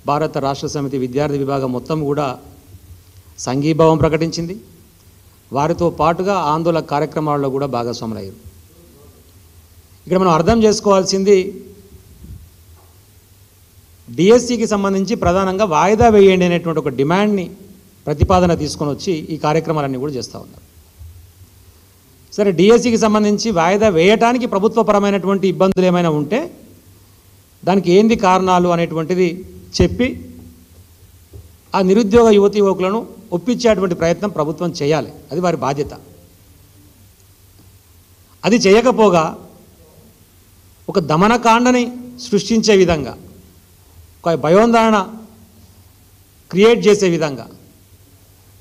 భారత రాష్ట్ర సమితి విద్యార్థి విభాగం మొత్తం కూడా సంఘీభావం ప్రకటించింది. వారితో పాటుగా ఆందోళన కార్యక్రమాల్లో కూడా భాగస్వాములయ్యారు. ఇక్కడ మనం అర్థం చేసుకోవాల్సింది డిఎస్సికి సంబంధించి ప్రధానంగా వాయిదా వేయండి అనేటువంటి ఒక డిమాండ్ని ప్రతిపాదన తీసుకొని వచ్చి ఈ కార్యక్రమాలన్నీ కూడా చేస్తూ ఉన్నారు. సరే, డిఎస్సికి సంబంధించి వాయిదా వేయటానికి ప్రభుత్వపరమైనటువంటి ఇబ్బందులు ఏమైనా ఉంటే దానికి ఏంది కారణాలు అనేటువంటిది చెప్పి ఆ నిరుద్యోగ యువతీ యువకులను ఒప్పించేటువంటి ప్రయత్నం ప్రభుత్వం చేయాలి. అది వారి బాధ్యత. అది చేయకపోగా ఒక దమనకాండని సృష్టించే విధంగా, ఒక భయోందరణ క్రియేట్ చేసే విధంగా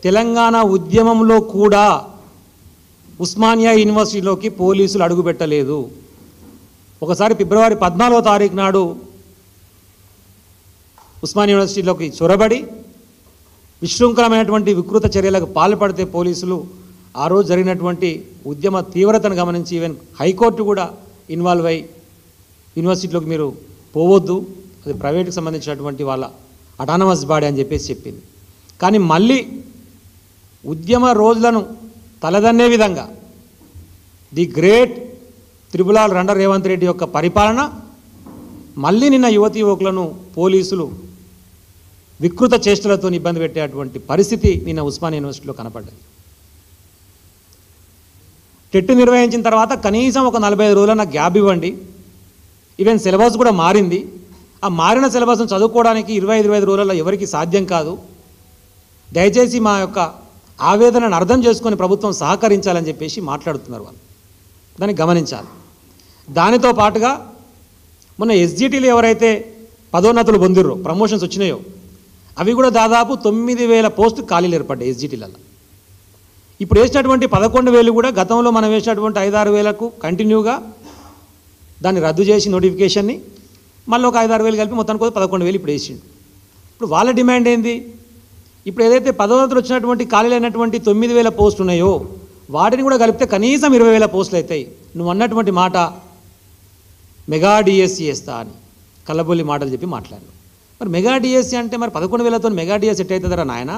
తెలంగాణ ఉద్యమంలో కూడా ఉస్మానియా యూనివర్సిటీలోకి పోలీసులు అడుగుపెట్టలేదు. ఒకసారి ఫిబ్రవరి 14వ తారీఖు నాడు ఉస్మానియా యూనివర్సిటీలోకి చొరబడి విశృంఖలమైనటువంటి వికృత చర్యలకు పాల్పడితే పోలీసులు ఆ రోజు జరిగినటువంటి ఉద్యమ తీవ్రతను గమనించి ఈవెన్ హైకోర్టు కూడా ఇన్వాల్వ్ అయ్యి యూనివర్సిటీలోకి మీరు పోవద్దు, అది ప్రైవేట్కి సంబంధించినటువంటి వాళ్ళ అటానమస్ బాడీ అని చెప్పేసి చెప్పింది. కానీ మళ్ళీ ఉద్యమ రోజులను తలదన్నే విధంగా ది గ్రేట్ త్రిపుల్ రండ రేవంత్ రెడ్డి యొక్క పరిపాలన మళ్ళీ నిన్న యువతీ యువకులను పోలీసులు వికృత చేష్టలతో ఇబ్బంది పెట్టేటువంటి పరిస్థితి నిన్న ఉస్మానియా యూనివర్సిటీలో కనపడ్డది. టెట్ నిర్వహించిన తర్వాత కనీసం ఒక 45 రోజుల గ్యాప్ ఇవ్వండి. ఈవెన్ సిలబస్ కూడా మారింది. ఆ మారిన సిలబస్ను చదువుకోవడానికి 25 రోజులలో ఎవరికి సాధ్యం కాదు. దయచేసి మా యొక్క ఆవేదనను అర్థం చేసుకొని ప్రభుత్వం సహకరించాలని చెప్పేసి మాట్లాడుతున్నారు. వాళ్ళు దాన్ని గమనించాలి. దానితో పాటుగా మొన్న ఎస్జిటీలు ఎవరైతే పదోన్నతులు పొందిర్రో, ప్రమోషన్స్ వచ్చినాయో, అవి కూడా దాదాపు 9,000 పోస్టు ఖాళీలు ఏర్పడ్డాయి ఎస్జిటీలలో. ఇప్పుడు వేసినటువంటి 11,000 కూడా గతంలో మనం వేసినటువంటి 5-6,000కు కంటిన్యూగా దాన్ని రద్దు చేసి నోటిఫికేషన్ని మళ్ళీ ఒక 5-6,000 కలిపి మొత్తానికి 11,000 ఇప్పుడు వేసిండు. ఇప్పుడు వాళ్ళ డిమాండ్ ఏంది? ఇప్పుడు ఏదైతే పదోన్నతులు వచ్చినటువంటి ఖాళీలైనటువంటి 9,000 పోస్టులు ఉన్నాయో వాటిని కూడా కలిపితే కనీసం 20,000 పోస్టులు అవుతాయి. నువ్వు అన్నటువంటి మాట మెగా డిఎస్సి వేస్తా అని కల్లబొల్లి మాటలు చెప్పి మాట్లాడు. మరి మెగా డిఎస్సి అంటే మరి 11,000తో మెగా డిఎస్సి ఎట్ అవుతుందరా నాయన?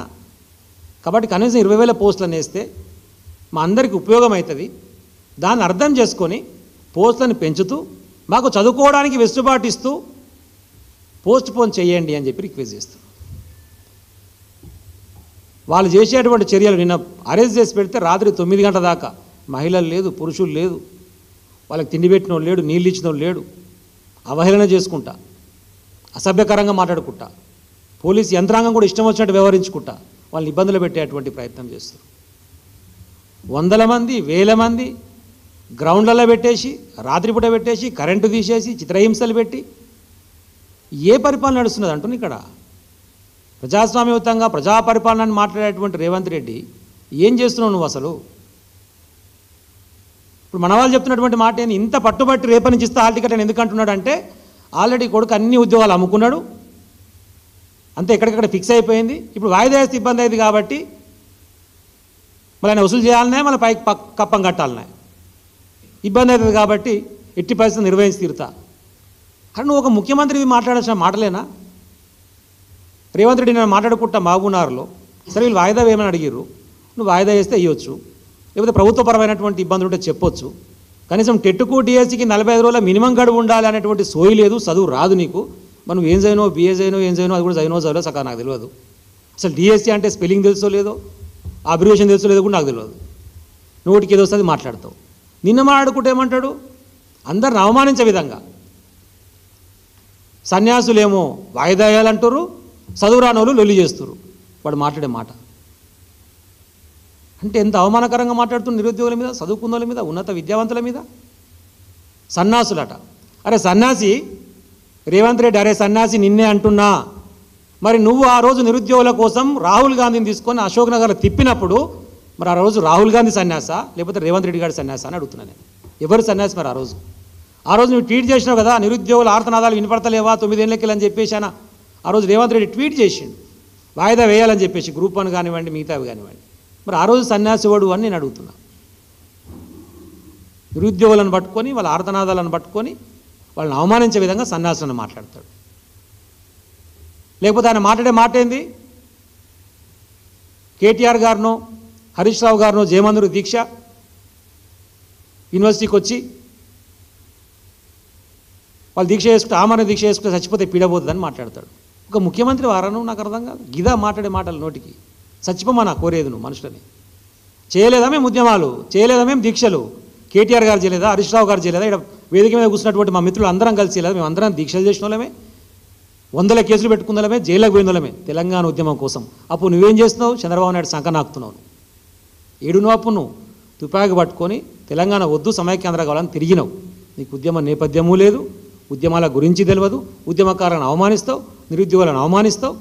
కాబట్టి కనీసం 20,000 పోస్టులను వేస్తే మా అందరికీ ఉపయోగం అవుతుంది. దాన్ని అర్థం చేసుకొని పోస్టులను పెంచుతూ మాకు చదువుకోవడానికి వెసులుబాటు ఇస్తూ పోస్ట్ పోన్ చేయండి అని చెప్పి రిక్వెస్ట్ చేస్తారు. వాళ్ళు చేసేటువంటి చర్యలు నిన్న అరెస్ట్ చేసి పెడితే రాత్రి 9 గంటల దాకా మహిళలు లేదు, పురుషులు లేదు, వాళ్ళకి తిండి పెట్టిన వాళ్ళు లేడు, నీళ్ళు ఇచ్చిన వాళ్ళు లేడు, అవహేళన చేసుకుంటా, అసభ్యకరంగా మాట్లాడుకుంటా, పోలీసు యంత్రాంగం కూడా ఇష్టం వచ్చినట్టు వ్యవహరించుకుంటా వాళ్ళని ఇబ్బందులు పెట్టేటువంటి ప్రయత్నం చేస్తారు. 100 మంది 1000 మంది గ్రౌండ్లలో పెట్టేసి, రాత్రిపూట పెట్టేసి, కరెంటు తీసేసి, చిత్రహింసలు పెట్టి ఏ పరిపాలన నడుస్తున్నది అంటుంది. ఇక్కడ ప్రజాస్వామ్యయుతంగా ప్రజా పరిపాలనని మాట్లాడేటువంటి రేవంత్ రెడ్డి ఏం చేస్తున్నావు నువ్వు అసలు? ఇప్పుడు మన వాళ్ళు చెప్తున్నటువంటి మాట ఏంది? ఇంత పట్టుబట్టి రేపటి నుంచి ఇస్తా హాల్ టికెట్ అని ఎందుకు అంటున్నాడు అంటే ఆల్రెడీ కొడుకు అన్ని ఉద్యోగాలు అమ్ముకున్నాడు, అంతే ఎక్కడికక్కడ ఫిక్స్ అయిపోయింది. ఇప్పుడు వాయిదా వేస్తే ఇబ్బంది అయింది కాబట్టి మళ్ళీ ఆయన వసూలు చేయాలనే, మళ్ళీ పైకి కప్పం కట్టాలనే, ఇబ్బంది అవుతుంది కాబట్టి ఎట్టి పరిస్థితులు నిర్వహించి తీరుతా. అరే నువ్వు ఒక ముఖ్యమంత్రి మాట్లాడాల్సిన మాటలేనా? రేవంత్ రెడ్డి నేను మాట్లాడుకుంటా మహబూబ్నగర్లో, సరే వీళ్ళు వాయిదా వేయమని అడిగిర్రు, నువ్వు వాయిదా వేస్తే ఇవ్వచ్చు, లేకపోతే ప్రభుత్వపరమైనటువంటి ఇబ్బందులు ఉంటే చెప్పొచ్చు. కనీసం టెట్కు డిఎస్సికి 45 రోజుల మినిమం గడువు ఉండాలి అనేటువంటి సోయి లేదు, చదువు రాదు నీకు. మనం ఏం చదివినో, బిఏ చదివినో, ఏం చదివినో, అది కూడా చదివినో సకా నాకు తెలియదు. అసలు డిఎస్సి అంటే స్పెల్లింగ్ తెలుసో లేదో, అబ్రివేషన్ తెలుసో లేదో కూడా నాకు తెలియదు. నోటికి ఏదో వస్తుంది మాట్లాడతావు. నిన్న మాట్లాడుకుంటే ఏమంటాడు? అందరిని అవమానించే విధంగా సన్యాసులేమో వాయిదా వేయాలంటారు, చదువు రాని వాళ్ళు లొల్లి చేస్తారు. వాడు మాట్లాడే మాట అంటే ఎంత అవమానకరంగా మాట్లాడుతున్న నిరుద్యోగుల మీద, చదువుకున్న వాళ్ళ మీద, ఉన్నత విద్యావంతుల మీద. సన్నాసులట. అరే సన్యాసి రేవంత్ రెడ్డి, అరే సన్యాసి నిన్నే అంటున్నా. మరి నువ్వు ఆ రోజు నిరుద్యోగుల కోసం రాహుల్ గాంధీని తీసుకొని అశోక్ నగర్లో తిప్పినప్పుడు మరి ఆ రోజు రాహుల్ గాంధీ సన్యాస లేకపోతే రేవంత్ రెడ్డి గారి సన్యాస అని అడుగుతున్నాను నేను. ఎవరు సన్యాసి మరి ఆ రోజు నువ్వు ట్వీట్ చేసినావు కదా, నిరుద్యోగుల ఆర్తనాదాలు వినపడతలేవా 9 ఏళ్ళకి అని చెప్పేసి ఆ రోజు రేవంత్ రెడ్డి ట్వీట్ చేసిండు వాయిదా వేయాలని చెప్పేసి, గ్రూప్ 1 కానివ్వండి, మిగతావి కానివ్వండి. మరి ఆ రోజు సన్యాసి వాడు అని నేను అడుగుతున్నా. నిరుద్యోగులను పట్టుకొని వాళ్ళ ఆర్తనాదాలను పట్టుకొని వాళ్ళని అవమానించే విధంగా సన్యాసులను మాట్లాడతాడు. లేకపోతే ఆయన మాట్లాడే మాట ఏంది? కేటీఆర్ గారినో హరీష్ రావు గారినో జయమందరు దీక్ష యూనివర్సిటీకి వచ్చి వాళ్ళు దీక్ష చేసుకుంటే ఆమరణ దీక్ష చేసుకుంటే చచ్చిపోతే పీడబోతుందని మాట్లాడతాడు. ఒక ముఖ్యమంత్రి వారను నాకు అర్థం కాదు. గిదా మాట్లాడే మాటలు నోటికి. చచ్చిపోమా కోరేది నువ్వు మనుషులని. చేయలేదా మేము ఉద్యమాలు, చేయలేదా మేము దీక్షలు? కేటీఆర్ గారు చేయలేదా, హరీష్ రావు గారు చేయలేదా? ఇక్కడ వేదిక మీద కూర్చున్నటువంటి మా మిత్రులు అందరం కలిసి చేయలేదా? మేము అందరం దీక్షలు చేసిన వాళ్ళమే, వందల కేసులు పెట్టుకుందలమే, జైల్లోకి పోయిందలమే తెలంగాణ ఉద్యమం కోసం. అప్పుడు నువ్వేం చేస్తున్నావు? చంద్రబాబు నాయుడు సంక నాకుతున్నావు. ఏడును అప్పుడు నువ్వు తుపాకి పట్టుకొని తెలంగాణ వద్దు సమైక్యాంధ్ర కావాలని తిరిగినావు. నీకు ఉద్యమ నేపథ్యమూ లేదు, ఉద్యమాల గురించి తెలియదు, ఉద్యమకారులను అవమానిస్తావు, నిరుద్యోగులను అవమానిస్తావు.